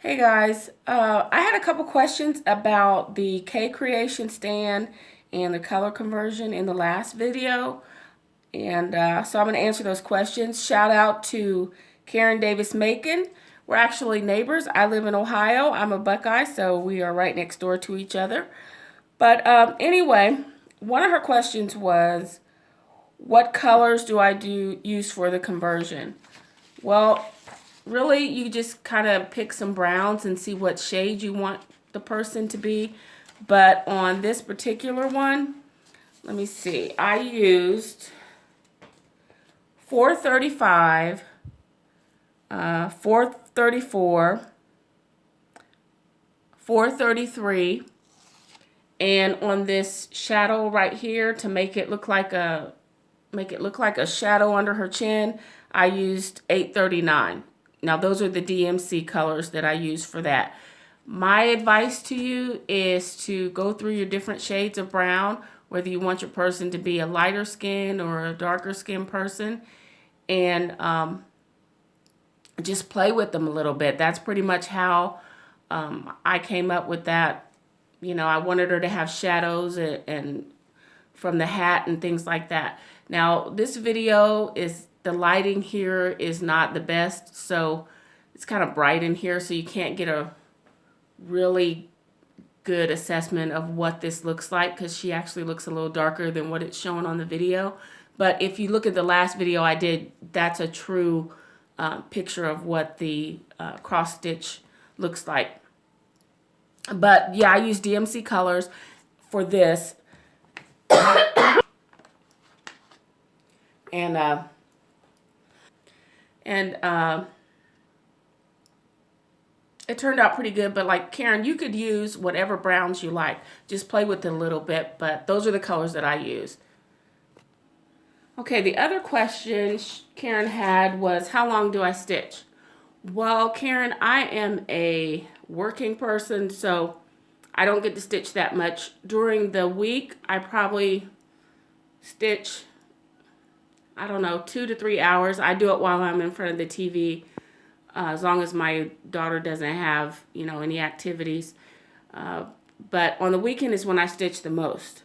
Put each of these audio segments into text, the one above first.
Hey guys, I had a couple questions about the K creation stand and the color conversion in the last video. And so I'm going to answer those questions. Shout out to Karen Davis Macon. We're actually neighbors. I live in Ohio. I'm a Buckeye, so we are right next door to each other. But anyway, one of her questions was, what colors do I use for the conversion? Well, really, you just kind of pick some browns and see what shade you want the person to be. But on this particular one, let me see, I used 435, 434, 433, and on this shadow right here to make it look like a shadow under her chin, I used 839. Now those are the DMC colors that I use for that. My advice to you is to go through your different shades of brown, whether you want your person to be a lighter skin or a darker skin person, and just play with them a little bit. That's pretty much how I came up with that. You know, I wanted her to have shadows and from the hat and things like that. Now, this video is, the lighting here is not the best, so it's kind of bright in here, so you can't get a really good assessment of what this looks like, because she actually looks a little darker than what it's showing on the video. But if you look at the last video I did, that's a true picture of what the cross stitch looks like. But yeah, I use DMC colors for this. And it turned out pretty good. But like Karen, you could use whatever browns you like. Just play with it a little bit. But those are the colors that I use. Okay, the other question Karen had was, how long do I stitch? Well, Karen, I am a working person, so I don't get to stitch that much. During the week, I probably stitch, I don't know, 2 to 3 hours. I do it while I'm in front of the TV, as long as my daughter doesn't have, you know, any activities. But on the weekend is when I stitch the most.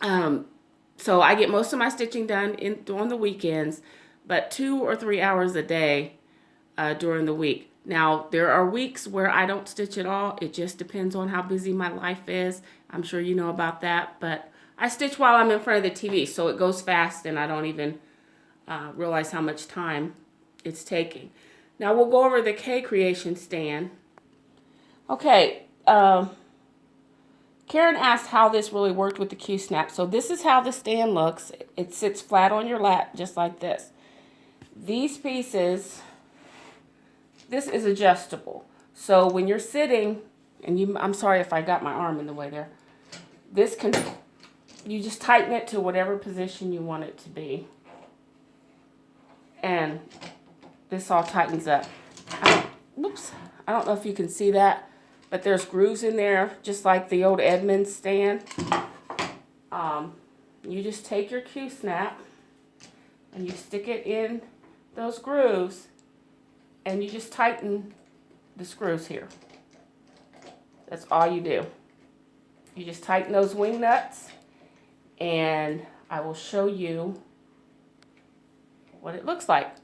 So I get most of my stitching done on the weekends, but 2 or 3 hours a day during the week. Now, there are weeks where I don't stitch at all. It just depends on how busy my life is. I'm sure you know about that, but I stitch while I'm in front of the TV, so it goes fast and I don't even realize how much time it's taking. Now, we'll go over the K creation stand. Okay, Karen asked how this really worked with the Q-snap. So this is how the stand looks. It sits flat on your lap, just like this. These pieces, this is adjustable. So when you're sitting, and I'm sorry if I got my arm in the way there. You just tighten it to whatever position you want it to be. And this all tightens up. I don't know if you can see that, but there's grooves in there, just like the old Edmunds stand. You just take your Q-snap and you stick it in those grooves, and you just tighten the screws here. That's all you do. You just tighten those wing nuts, and I will show you what it looks like.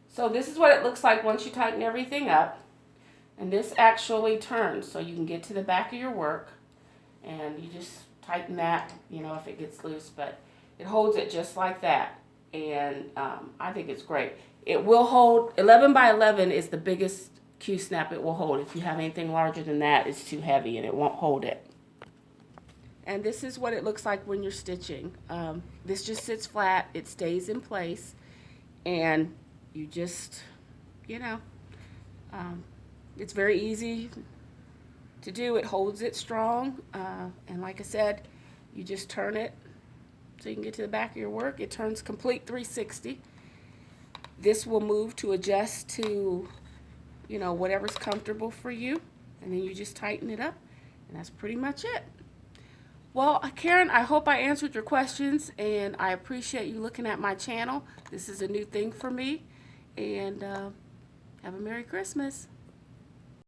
So this is what it looks like once you tighten everything up. And this actually turns, so you can get to the back of your work, and you just tighten that, you know, if it gets loose, but it holds it just like that. And I think it's great. It will hold, 11 by 11 is the biggest Q-snap it will hold. If you have anything larger than that, it's too heavy and it won't hold it. And this is what it looks like when you're stitching. This just sits flat, it stays in place, and you just, you know, it's very easy to do. It holds it strong, and like I said, you just turn it so you can get to the back of your work. It turns complete 360. This will move to adjust to, you know, whatever's comfortable for you, and then you just tighten it up, and that's pretty much it. Well, Karen, I hope I answered your questions, and I appreciate you looking at my channel. This is a new thing for me, and Have a Merry Christmas.